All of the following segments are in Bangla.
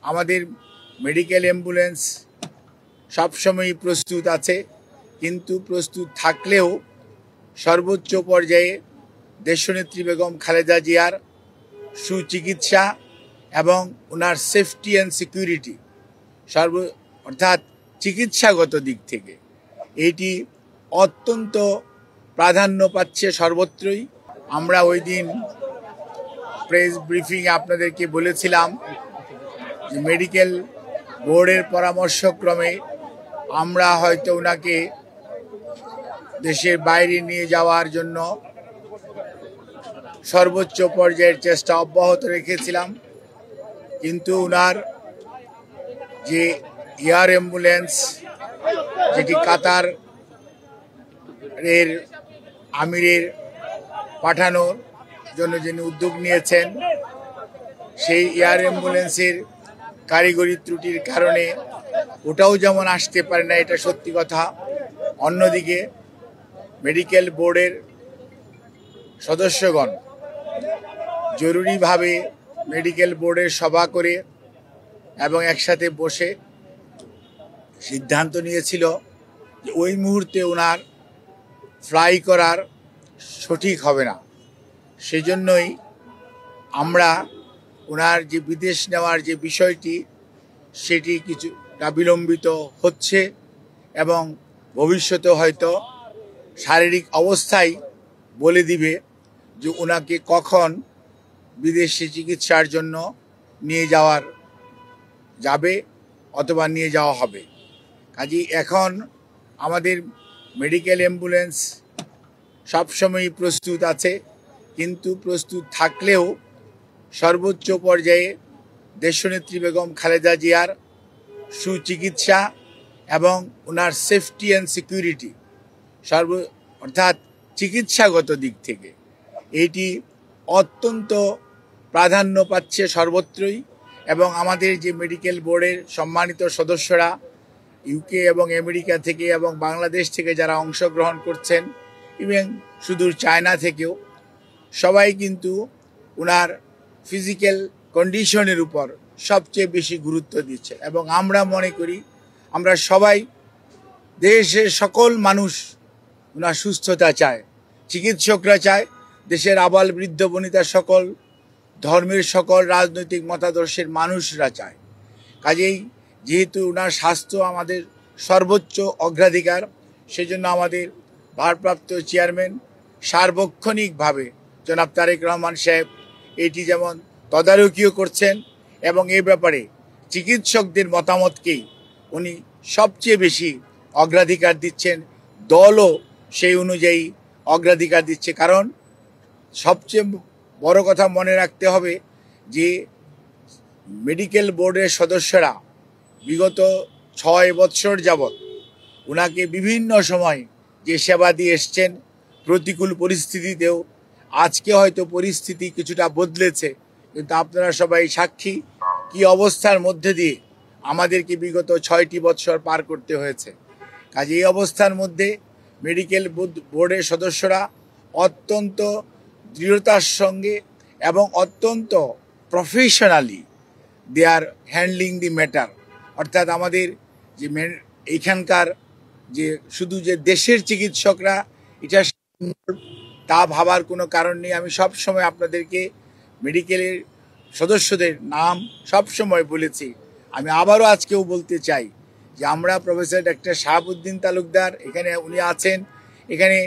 আমাদের মেডিকেল অ্যাম্বুলেন্স সবসময়ই প্রস্তুত আছে, কিন্তু প্রস্তুত থাকলেও সর্বোচ্চ পর্যায়ে দেশনেত্রী বেগম খালেদা জিয়ার সুচিকিৎসা এবং ওনার সেফটি অ্যান্ড সিকিউরিটি অর্থাৎ চিকিৎসাগত দিক থেকে এটি অত্যন্ত প্রাধান্য পাচ্ছে সর্বত্রই। আমরা ওই দিন প্রেস ব্রিফিংয়ে আপনাদেরকে বলেছিলাম যে মেডিকেল বোর্ডের পরামর্শক্রমে আমরা হয়তো ওনাকে দেশের বাইরে নিয়ে যাওয়ার জন্য সর্বোচ্চ পর্যায়ের চেষ্টা অব্যাহত রেখেছিলাম, কিন্তু ওনার যে এয়ার অ্যাম্বুলেন্স যেটি কাতার এর আমিরের পাঠানোর জন্য যিনি উদ্যোগ নিয়েছেন, সেই এয়ার অ্যাম্বুলেন্সের কারিগরি ত্রুটির কারণে ওটাও যেমন আসতে পারে না, এটা সত্যি কথা। অন্যদিকে মেডিকেল বোর্ডের সদস্যগণ জরুরিভাবে মেডিকেল বোর্ডের সভা করে এবং একসাথে বসে সিদ্ধান্ত নিয়েছিল যে ওই মুহূর্তে ওনার ফ্লাই করার সঠিক হবে না। সেজন্যই আমরা ওনার যে বিদেশ নেওয়ার যে বিষয়টি সেটি কিছুটা বিলম্বিত হচ্ছে এবং ভবিষ্যতে হয়তো শারীরিক অবস্থাই বলে দিবে যে ওনাকে কখন বিদেশে চিকিৎসার জন্য নিয়ে যাবে অথবা নিয়ে যাওয়া হবে। কাজেই এখন আমাদের মেডিকেল অ্যাম্বুলেন্স সবসময়ই প্রস্তুত আছে, কিন্তু প্রস্তুত থাকলেও সর্বোচ্চ পর্যায়ে দেশনেত্রী বেগম খালেদা জিয়ার সুচিকিৎসা এবং ওনার সেফটি অ্যান্ড সিকিউরিটি অর্থাৎ চিকিৎসাগত দিক থেকে এটি অত্যন্ত প্রাধান্য পাচ্ছে সর্বত্রই। এবং আমাদের যে মেডিকেল বোর্ডের সম্মানিত সদস্যরা ইউকে এবং আমেরিকা থেকে এবং বাংলাদেশ থেকে যারা অংশগ্রহণ করছেন, এবং সুদূর চায়না থেকেও, সবাই কিন্তু ওনার ফিজিক্যাল কন্ডিশনের উপর সবচেয়ে বেশি গুরুত্ব দিচ্ছে। এবং আমরা মনে করি, আমরা সবাই, দেশের সকল মানুষ ওনার সুস্থতা চায়, চিকিৎসকরা চায়, দেশের আবাল বৃদ্ধ বনিতা সকল ধর্মের সকল রাজনৈতিক মতাদর্শের মানুষরা চায়। কাজেই যেহেতু ওনার স্বাস্থ্য আমাদের সর্বোচ্চ অগ্রাধিকার, সেজন্য আমাদের ভারপ্রাপ্ত চেয়ারম্যান সার্বক্ষণিকভাবে জনাব তারেক রহমান সাহেব এটি যেমন তদারকিও করছেন এবং এ ব্যাপারে চিকিৎসকদের মতামতকেই উনি সবচেয়ে বেশি অগ্রাধিকার দিচ্ছেন, দলও সেই অনুযায়ী অগ্রাধিকার দিচ্ছে। কারণ সবচেয়ে বড় কথা মনে রাখতে হবে যে মেডিকেল বোর্ডের সদস্যরা বিগত 6 বৎসর যাবৎ ওনাকে বিভিন্ন সময় যে সেবা দিয়ে এসছেন, প্রতিকূল পরিস্থিতিতেও। আজকে হয়তো পরিস্থিতি কিছুটা বদলেছে, কিন্তু আপনারা সবাই সাক্ষী কি অবস্থার মধ্যে দিয়ে আমাদেরকে বিগত 6টি বৎসর পার করতে হয়েছে। কাজে এই অবস্থার মধ্যে মেডিকেল বোর্ডের সদস্যরা অত্যন্ত দৃঢ়তার সঙ্গে এবং অত্যন্ত professionally they are handling the matter. অর্থাৎ আমাদের যে এইখানকার যে শুধু যে দেশের চিকিৎসকরা এটা তা ভাবার কোনো কারণ নেই। আমি সব সময় আপনাদেরকে মেডিকেলের সদস্যদের নাম সব সময় বলেছি, আমি আবারও আজকেও বলতে চাই যে আমরা প্রফেসর ডক্টর শাহাবুদ্দিন তালুকদার এখানে উনি আছেন, এখানে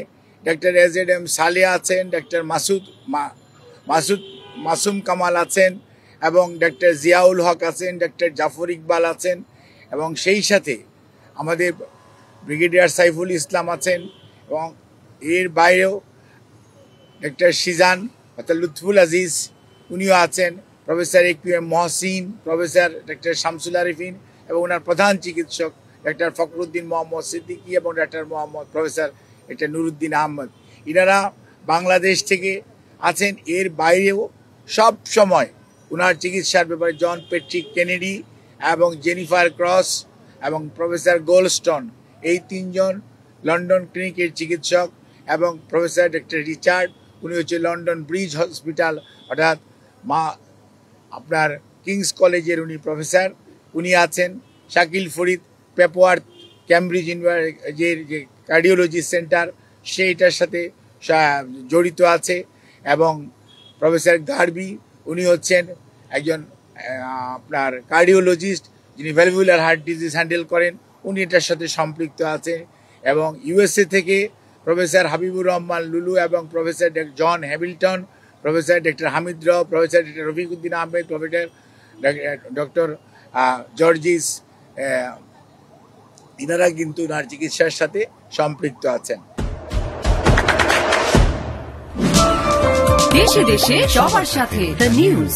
ডক্টর এজেড সালেহ আছেন, ডক্টর মাসুম কামাল আছেন, এবং ডক্টর জিয়াউল হক আছেন, ডক্টর জাফর ইকবাল আছেন, এবং সেই সাথে আমাদের ব্রিগেডিয়ার সাইফুল ইসলাম আছেন, এবং এর বাইরেও ডক্টর শিজান অর্থাৎ লুৎফুল আজিজ উনিও আছেন, professor A Q M Mohsin, professor doctor Shamsul Arefin এবং ওনার প্রধান চিকিৎসক ডক্টর ফখরুদ্দিন মোহাম্মদ সিদ্দিকী এবং doctor professor doctor Nuruddin Ahmad, ইনারা বাংলাদেশ থেকে আছেন। এর বাইরেও সব সময় ওনার চিকিৎসার ব্যাপারে জন প্যাট্রিক কেনেডি এবং জেনিফার ক্রস এবং প্রফেসর গোল্ডস্টোন, এই 3 জন লন্ডন ক্লিনিকের চিকিৎসক, এবং প্রফেসর ডক্টর রিচার্ড, উনি হচ্ছে লন্ডন ব্রিজ হসপিটাল অর্থাৎ আপনার কিংস কলেজের উনি প্রফেসর, উনি আছেন। শাকিল ফরিদ পেপওয়ার্থ ক্যামব্রিজ ইউনিভার্সিটির যে কার্ডিওলজি সেন্টার সেইটার সাথে জড়িত আছে। এবং প্রফেসর গার্বি উনি হচ্ছেন একজন আপনার কার্ডিওলজিস্ট, যিনি ভ্যালভুলার হার্ট ডিজিজ হ্যান্ডেল করেন, উনি এটার সাথে সম্পৃক্ত আছেন। এবং ইউএসএ থেকে প্রফেসর হাবিবুর রহমান লুলু এবং professor John Hamilton, professor doctor Hamid Rao, professor doctor Rafiquddin Ahmed, professor doctor Jorjis, ইনারা কিন্তু ওনার চিকিৎসার সাথে সম্পৃক্ত আছেন। দেশে দেশে সবার সাথে দ্য নিউজ।